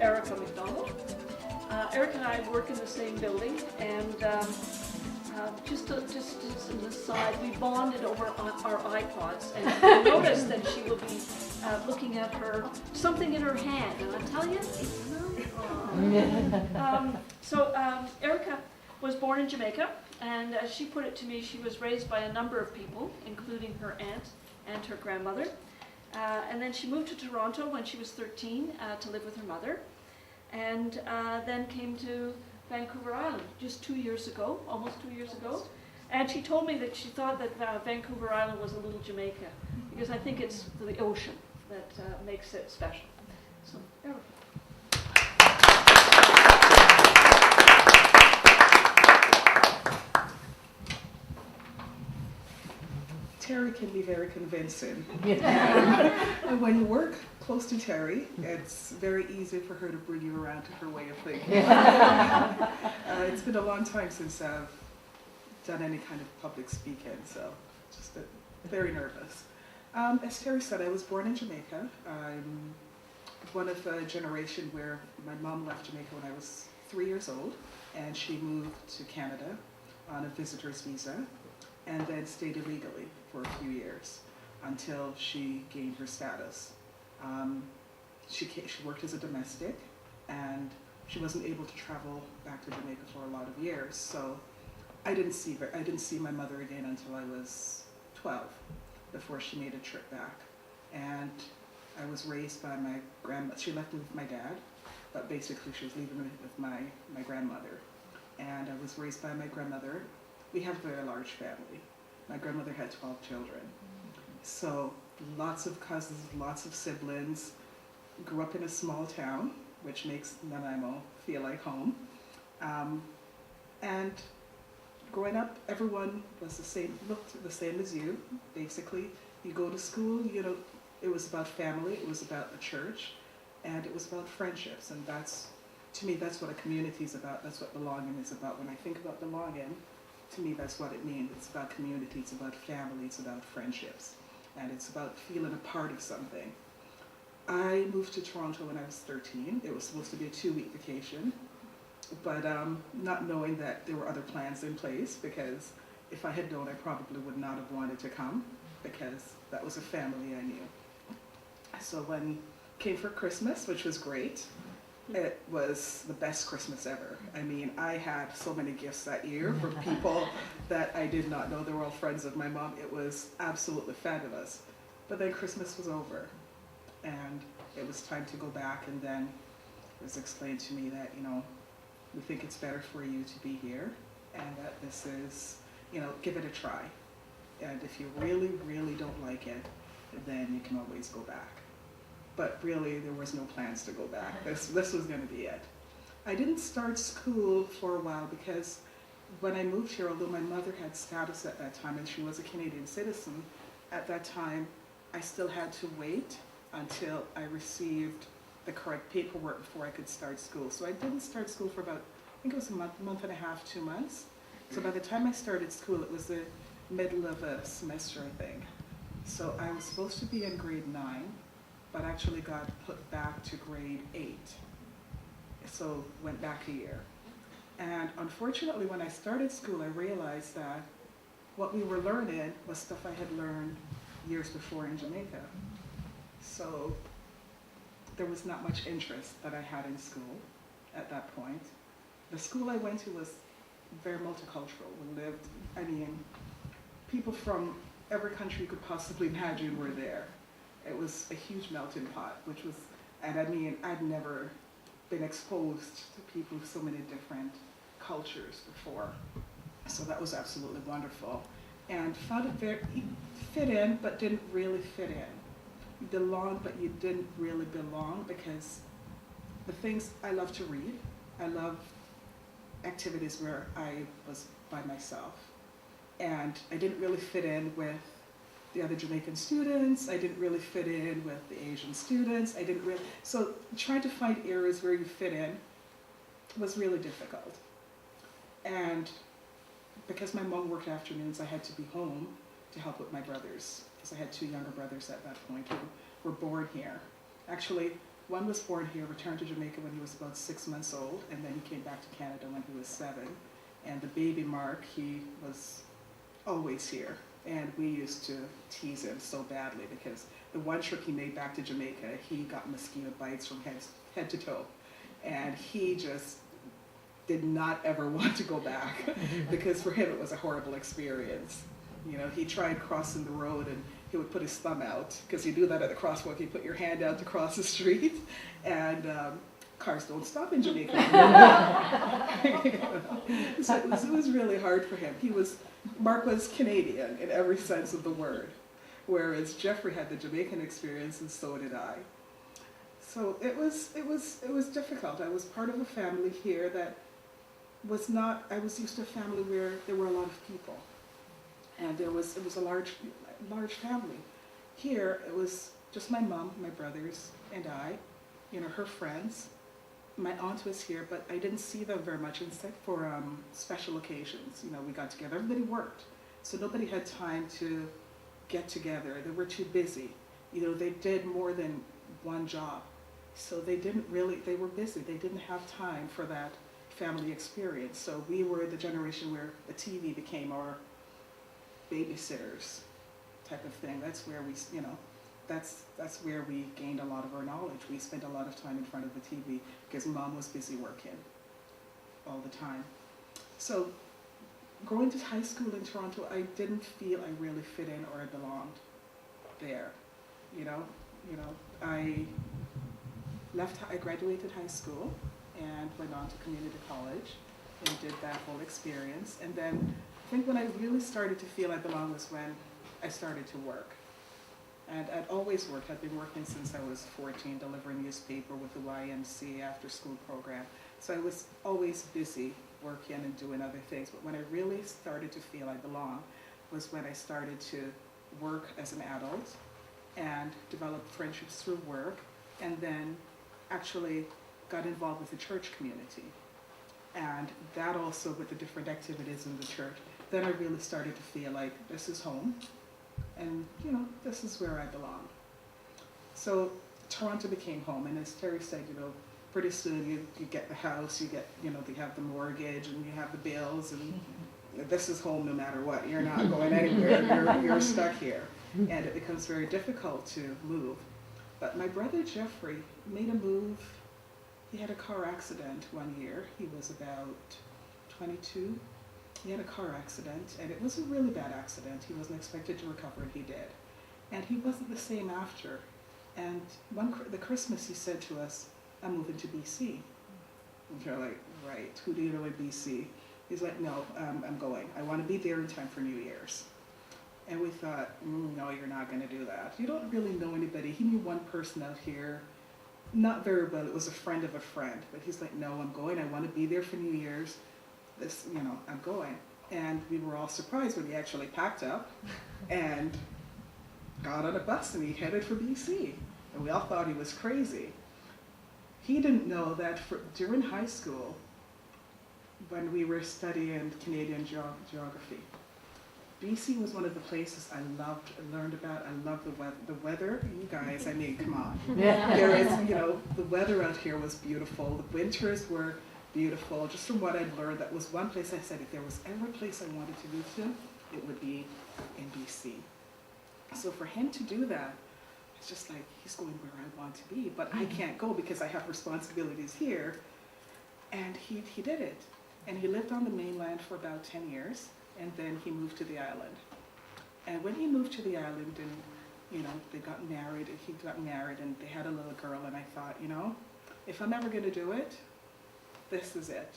Ericka MacDonald. Eric and I work in the same building, and just as an aside, we bonded over on our iPods, and I noticed that she will be looking at something in her hand, and I tell you, it's not. Ericka was born in Jamaica, and as she put it to me, she was raised by a number of people, including her aunt and her grandmother. And then she moved to Toronto when she was 13 to live with her mother, and then came to Vancouver Island just 2 years ago, almost 2 years ago. And she told me that she thought that Vancouver Island was a little Jamaica, because I think it's the ocean that makes it special. So, Ericka. Terry can be very convincing. And when you work close to Terry, it's very easy for her to bring you around to her way of thinking. It's been a long time since I've done any kind of public speaking, so just very nervous. As Terry said, I was born in Jamaica. I'm one of a generation where my mom left Jamaica when I was 3 years old, and she moved to Canada on a visitor's visa, and then stayed illegally for a few years until she gained her status. She worked as a domestic, and she wasn't able to travel back to Jamaica for a lot of years. So I didn't see my mother again until I was 12, before she made a trip back. And I was raised by my grandmother. She left me with my dad, but basically she was leaving me with my grandmother. And I was raised by my grandmother. We have a very large family. My grandmother had 12 children. So lots of cousins, lots of siblings. Grew up in a small town, which makes Nanaimo feel like home. And growing up, everyone was the same, looked the same as you. Basically, you go to school, it was about family, it was about the church, and it was about friendships. And to me, that's what a community is about. That's what belonging is about. When I think about belonging, to me, that's what it means. It's about community, it's about family, it's about friendships, and it's about feeling a part of something. I moved to Toronto when I was 13. It was supposed to be a 2-week vacation, but not knowing that there were other plans in place, because if I had known, I probably would not have wanted to come, because that was a family I knew. So when came for Christmas, which was great, it was the best Christmas ever. I mean, I had so many gifts that year from people that I did not know. They were all friends of my mom. It was absolutely fabulous. But then Christmas was over, and it was time to go back, and then it was explained to me that, we think it's better for you to be here, and that this is, give it a try. And if you really, really don't like it, then you can always go back. But really, there was no plans to go back. This was going to be it. I didn't start school for a while, because when I moved here, although my mother had status at that time and she was a Canadian citizen, at that time I still had to wait until I received the correct paperwork before I could start school. So I didn't start school for about, I think it was a month and a half, 2 months. So by the time I started school, it was the middle of a semester, I think. So I was supposed to be in grade 9, but actually got put back to grade 8. So went back a year. And unfortunately, when I started school, I realized that what we were learning was stuff I had learned years before in Jamaica. So there was not much interest that I had in school at that point. The school I went to was very multicultural. We lived, people from every country you could possibly imagine were there. It was a huge melting pot, I'd never been exposed to people of so many different cultures before. So that was absolutely wonderful. And found it very, fit in, but didn't really fit in. You belonged, but you didn't really belong, because the things I love to read, I love activities where I was by myself. And I didn't really fit in with the other Jamaican students. I didn't really fit in with the Asian students. So trying to find areas where you fit in was really difficult. And because my mom worked afternoons, I had to be home to help with my brothers, because I had 2 younger brothers at that point who were born here. Actually, One was born here, returned to Jamaica when he was about 6 months old, and then he came back to Canada when he was 7. And the baby Mark, he was always here. And we used to tease him so badly because the one trip he made back to Jamaica, he got mosquito bites from head to toe. And he just did not ever want to go back because for him it was a horrible experience. You know, he tried crossing the road and he would put his thumb out because you do that at the crosswalk. You put your hand out to cross the street, and cars don't stop in Jamaica. So it was really hard for him. Mark was Canadian in every sense of the word, whereas Jeffrey had the Jamaican experience, and so did I. So it was difficult. I was part of a family here that was not. I was used to a family where there were a lot of people, and it was a large family. Here it was just my mom, my brothers, and I. You know, her friends. My aunt was here, but I didn't see them very much except for special occasions. You know, we got together. Everybody worked, so nobody had time to get together. They were too busy. You know, they did more than one job, so they were busy. They didn't have time for that family experience. So we were the generation where the TV became our babysitters type of thing. That's where we, you know, that's where we gained a lot of our knowledge. We spent a lot of time in front of the TV because Mom was busy working all the time. So going to high school in Toronto, I didn't feel I really fit in or I belonged there. You know, I graduated high school and went on to community college and did that whole experience. And then I think when I really started to feel I belonged was when I started to work. And I'd always worked. I'd been working since I was 14, delivering newspaper with the YMCA after school program. So I was always busy working and doing other things. But when I really started to feel I belong was when I started to work as an adult and develop friendships through work, and then actually got involved with the church community. And that also with the different activities in the church, then I really started to feel like this is home. And, you know, this is where I belong. So Toronto became home, and as Terry said, you know, pretty soon you get the house, you have the mortgage, and you have the bills, and this is home no matter what. You're not going anywhere. You're stuck here. And it becomes very difficult to move. But my brother Jeffrey made a move. He had a car accident one year. He was about 22. He had a car accident, and it was a really bad accident. He wasn't expected to recover, and he did. And he wasn't the same after. And the Christmas he said to us, I'm moving to BC. And we're like, right, who do you know in BC? He's like, no, I'm going. I want to be there in time for New Year's. And we thought, no, you're not going to do that. You don't really know anybody. He knew one person out here, not very well. It was a friend of a friend. But he's like, no, I'm going. I want to be there for New Year's. I'm going. And we were all surprised when he actually packed up and got on a bus and he headed for BC. And we all thought he was crazy. He didn't know that during high school, when we were studying Canadian geography, BC was one of the places I loved and learned about. I loved the weather. You guys, I mean, come on. Yeah. There is, the weather out here was beautiful. The winters were beautiful. Just from what I'd learned, that was one place I said, if there was ever a place I wanted to move to, it would be in BC. So for him to do that, it's just like, he's going where I want to be, but I can't go because I have responsibilities here. And he did it. And he lived on the mainland for about 10 years, and then he moved to the island. And when he moved to the island, and they got married, and he got married, and they had a little girl, and I thought, if I'm ever going to do it, this is it.